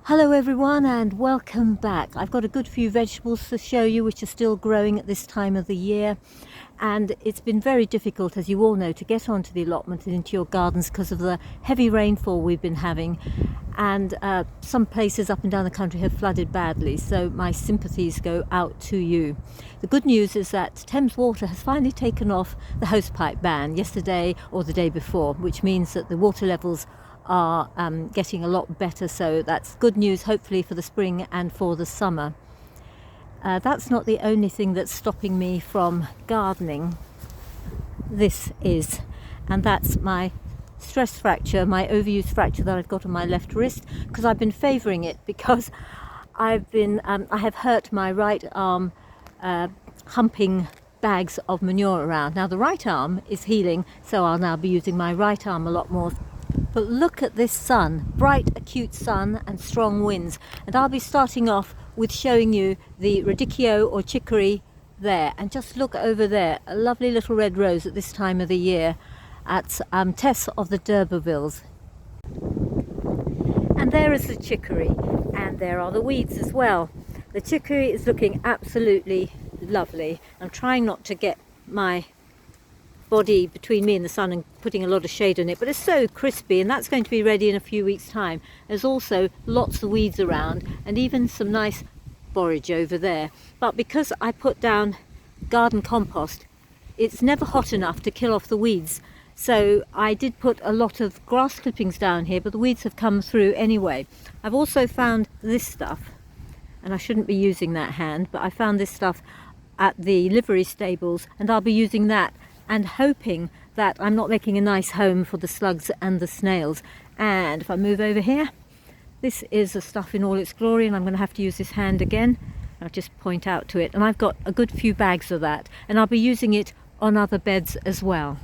Hello everyone and welcome back. I've got a good few vegetables to show you which are still growing at this time of the year, and it's been very difficult, as you all know, to get onto the allotment and into your gardens because of the heavy rainfall we've been having, and some places up and down the country have flooded badly, so my sympathies go out to you. The good news is that Thames Water has finally taken off the hosepipe ban yesterday or the day before, which means that the water levels are getting a lot better, so that's good news hopefully for the spring and for the summer. That's not the only thing that's stopping me from gardening. This is, and that's my stress fracture, my overuse fracture that I've got on my left wrist, because I've been favouring it because I have hurt my right arm humping bags of manure around. Now the right arm is healing, so I'll now be using my right arm a lot more. But look at this sun, bright acute sun and strong winds, and I'll be starting off with showing you the radicchio or chicory there, and just look over there, a lovely little red rose at this time of the year at Tess of the D'Urbervilles. And there is the chicory, and there are the weeds as well. The chicory is looking absolutely lovely. I'm trying not to get my body between me and the sun and putting a lot of shade on it, but it's so crispy, and that's going to be ready in a few weeks time. There's also lots of weeds around and even some nice borage over there, but because I put down garden compost, it's never hot enough to kill off the weeds, so I did put a lot of grass clippings down here, but the weeds have come through anyway. I've also found this stuff, and I shouldn't be using that hand, but I found this stuff at the livery stables, and I'll be using that and hoping that I'm not making a nice home for the slugs and the snails. And if I move over here, this is the stuff in all its glory, and I'm going to have to use this hand again. I'll just point out to it, and I've got a good few bags of that, and I'll be using it on other beds as well.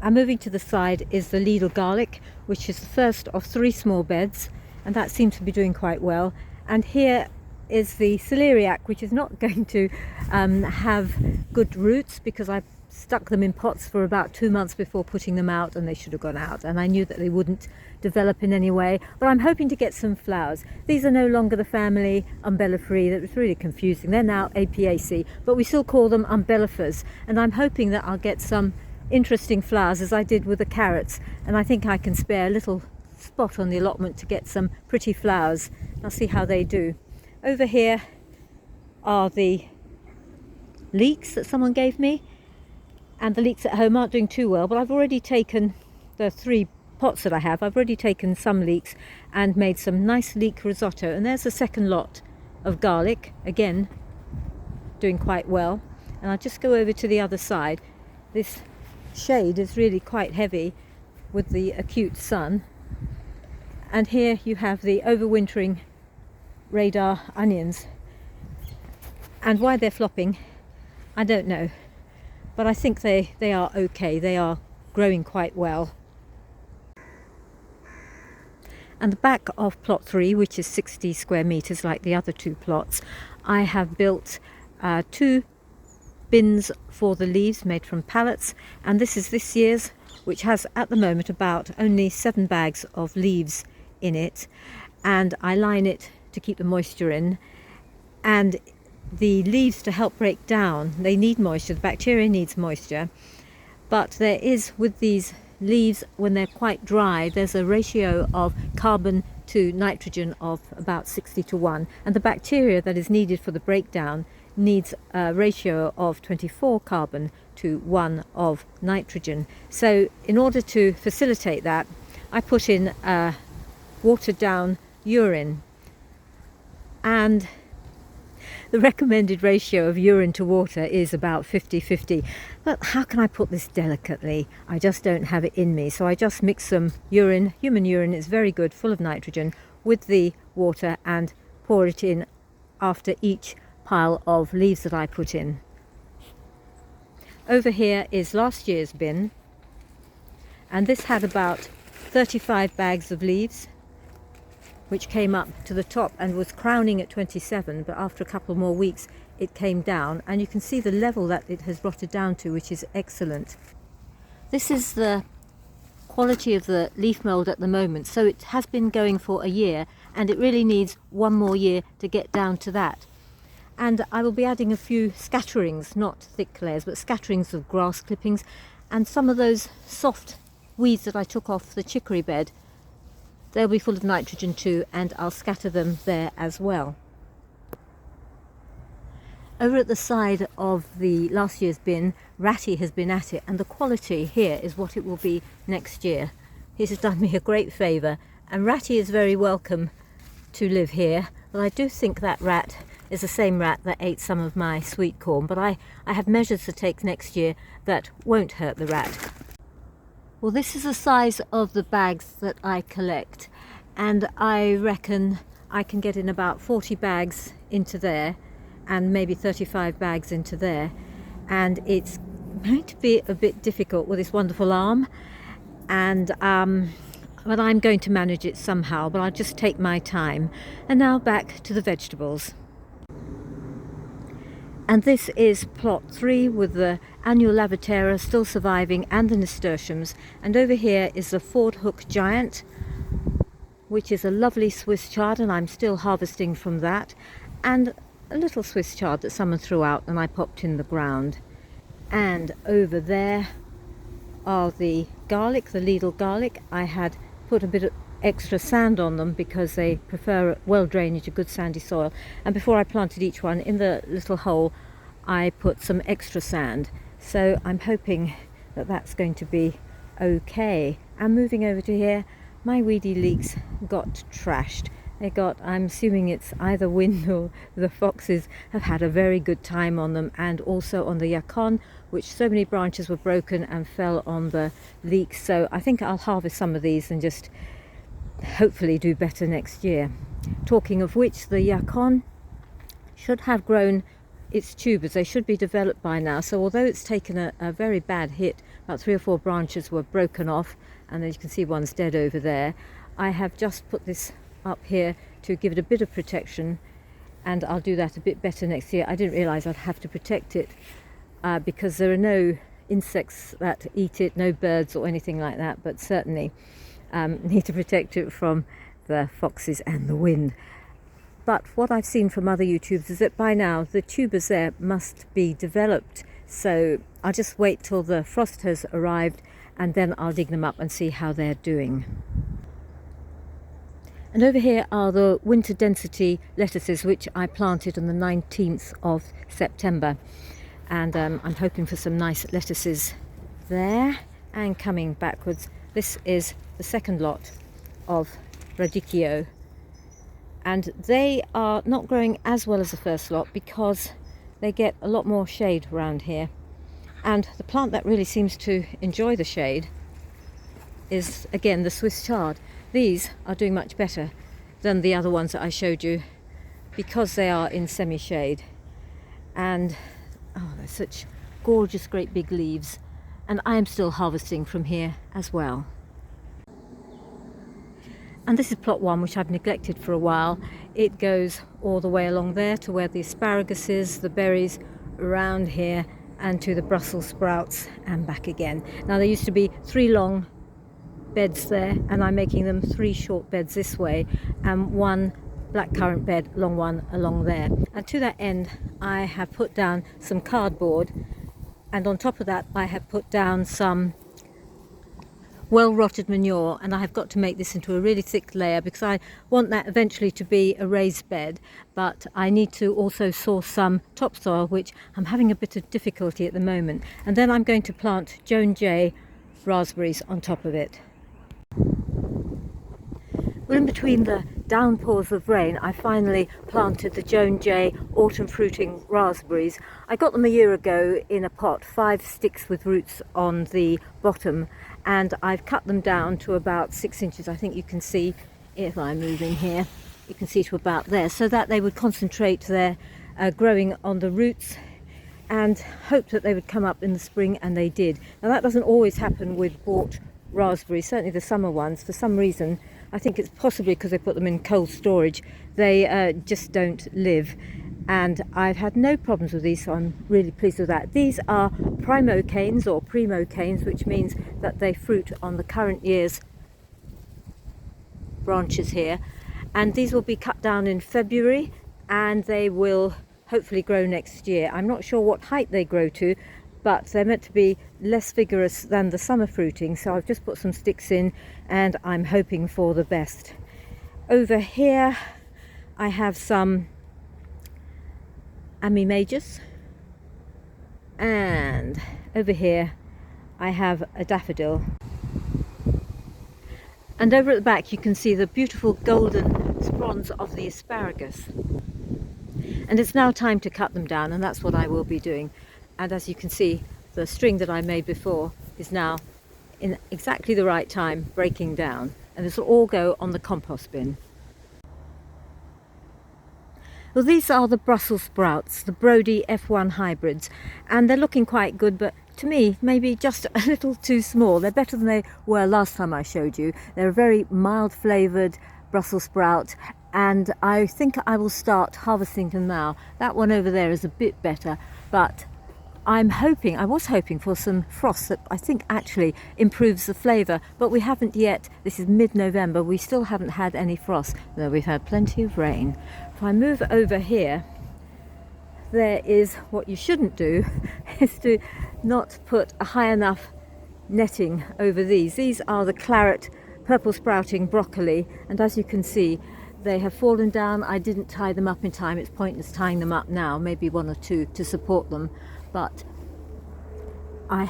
And moving to the side is the Lidl garlic, which is the first of 3 small beds, and that seems to be doing quite well. And here is the celeriac, which is not going to have good roots because I stuck them in pots for about 2 months before putting them out, and they should have gone out, and I knew that they wouldn't develop in any way, but I'm hoping to get some flowers. These are no longer the family umbelliferae. That was really confusing. They're now Apiaceae, but we still call them umbellifers, and I'm hoping that I'll get some interesting flowers as I did with the carrots, and I think I can spare a little spot on the allotment to get some pretty flowers. I'll see how they do. Over here are the leeks that someone gave me, and the leeks at home aren't doing too well, but I've already taken the 3 pots that I have. I've already taken some leeks and made some nice leek risotto, and there's the second lot of garlic, again doing quite well. And I'll just go over to the other side. This shade is really quite heavy with the acute sun, and here you have the overwintering radar onions, and why they're flopping I don't know, but I think they are okay. They are growing quite well. And the back of plot 3, which is 60 square meters like the other 2 plots, I have built 2 bins for the leaves made from pallets, and this is this year's, which has at the moment about only 7 bags of leaves in it, and I line it to keep the moisture in. And the leaves, to help break down, they need moisture. The bacteria needs moisture, but there is, with these leaves, when they're quite dry, there's a ratio of carbon to nitrogen of about 60:1, and the bacteria that is needed for the breakdown needs a ratio of 24 carbon to 1 of nitrogen. So in order to facilitate that, I put in watered down urine, and the recommended ratio of urine to water is about 50-50. But how can I put this delicately? I just don't have it in me. So I just mix some urine, human urine is very good, full of nitrogen, with the water, and pour it in after each pile of leaves that I put in. Over here is last year's bin, and this had about 35 bags of leaves, which came up to the top and was crowning at 27, but after a couple more weeks it came down, and you can see the level that it has rotted down to, which is excellent. This is the quality of the leaf mould at the moment, so it has been going for a year and it really needs one more year to get down to that. And I will be adding a few scatterings, not thick layers, but scatterings of grass clippings, and some of those soft weeds that I took off the chicory bed. They'll be full of nitrogen too, and I'll scatter them there as well. Over at the side of the last year's bin, Ratty has been at it, and the quality here is what it will be next year. He's done me a great favour, and Ratty is very welcome to live here. But I do think that rat is the same rat that ate some of my sweet corn, but I have measures to take next year that won't hurt the rat. Well, this is the size of the bags that I collect, and I reckon I can get in about 40 bags into there and maybe 35 bags into there, and it's going to be a bit difficult with this wonderful arm, and but I'm going to manage it somehow, but I'll just take my time. And now back to the vegetables. And this is plot 3 with the annual lavatera still surviving and the nasturtiums. And over here is the Ford Hook Giant, which is a lovely Swiss chard, and I'm still harvesting from that. And a little Swiss chard that someone threw out and I popped in the ground. And over there are the garlic, the Lidl garlic. I had put a bit of extra sand on them because they prefer well drainage, a good sandy soil. And before I planted each one in the little hole, I put some extra sand. So I'm hoping that that's going to be okay. And moving over to here, my weedy leeks got trashed. They got, I'm assuming it's either wind or the foxes have had a very good time on them, and also on the Yacon, which so many branches were broken and fell on the leeks. So I think I'll harvest some of these and just hopefully do better next year. Talking of which, the Yacon should have grown its tubers. They should be developed by now. So although it's taken a very bad hit, about 3 or 4 branches were broken off, and as you can see one's dead over there, I have just put this up here to give it a bit of protection, and I'll do that a bit better next year. I didn't realise I'd have to protect it because there are no insects that eat it, no birds or anything like that, but certainly need to protect it from the foxes and the wind. But what I've seen from other YouTubers is that by now the tubers there must be developed, so I'll just wait till the frost has arrived and then I'll dig them up and see how they're doing. And over here are the winter density lettuces, which I planted on the 19th of September. And I'm hoping for some nice lettuces there. And coming backwards, this is the second lot of radicchio. And they are not growing as well as the first lot because they get a lot more shade around here. And the plant that really seems to enjoy the shade is, again, the Swiss chard. These are doing much better than the other ones that I showed you because they are in semi-shade. And oh, they're such gorgeous great big leaves, and I am still harvesting from here as well. And this is plot 1, which I've neglected for a while. It goes all the way along there to where the asparagus is, the berries around here, and to the Brussels sprouts and back again. Now there used to be 3 long beds there, and I'm making them 3 short beds this way and 1 blackcurrant bed, long one along there. And to that end I have put down some cardboard, and on top of that I have put down some well rotted manure, and I have got to make this into a really thick layer because I want that eventually to be a raised bed, but I need to also source some topsoil, which I'm having a bit of difficulty at the moment. And then I'm going to plant Joan J raspberries on top of it. Well, in between the downpours of rain, I finally planted the Joan J autumn fruiting raspberries. I got them a year ago in a pot, 5 sticks with roots on the bottom, and I've cut them down to about 6 inches. I think you can see, if I'm moving here, you can see to about there, so that they would concentrate their growing on the roots and hope that they would come up in the spring, and they did. Now that doesn't always happen with bought raspberries, certainly the summer ones. For some reason, I think it's possibly because they put them in cold storage, they just don't live. and I've had no problems with these, so I'm really pleased with that. These are primo canes or primo canes, which means that they fruit on the current year's branches here, and these will be cut down in February and they will hopefully grow next year. I'm not sure what height they grow to, but they're meant to be less vigorous than the summer fruiting, so I've just put some sticks in and I'm hoping for the best. Over here I have some Ami Majors, and over here I have a daffodil. And over at the back you can see the beautiful golden fronds of the asparagus. And it's now time to cut them down, and that's what I will be doing. And as you can see, the string that I made before is now in exactly the right time breaking down, and this will all go on the compost bin. Well, these are the Brussels sprouts, the Brody F1 hybrids, and they're looking quite good, but to me, maybe just a little too small. They're better than they were last time I showed you. They're a very mild flavoured Brussels sprout, and I think I will start harvesting them now. That one over there is a bit better, but I was hoping for some frost that I think actually improves the flavour, but we haven't yet. This is mid-November, we still haven't had any frost, though we've had plenty of rain. If I move over here, there is what you shouldn't do, is to not put a high enough netting over these. These are the claret purple sprouting broccoli, and as you can see, they have fallen down. I didn't tie them up in time. It's pointless tying them up now, maybe one or two to support them, but I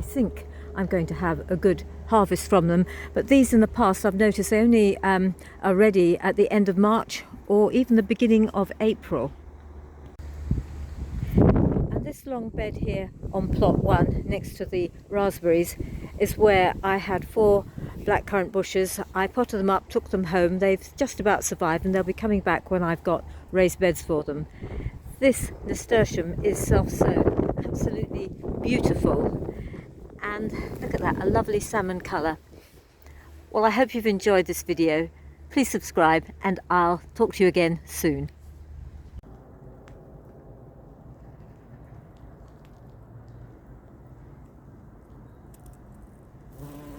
think I'm going to have a good harvest from them. But these in the past, I've noticed they only are ready at the end of March or even the beginning of April. And this long bed here on plot 1 next to the raspberries is where I had 4 blackcurrant bushes. I potted them up, took them home. They've just about survived, and they'll be coming back when I've got raised beds for them. This nasturtium is self-sown, absolutely beautiful, and look at that, a lovely salmon colour. Well, I hope you've enjoyed this video. Please subscribe, and I'll talk to you again soon.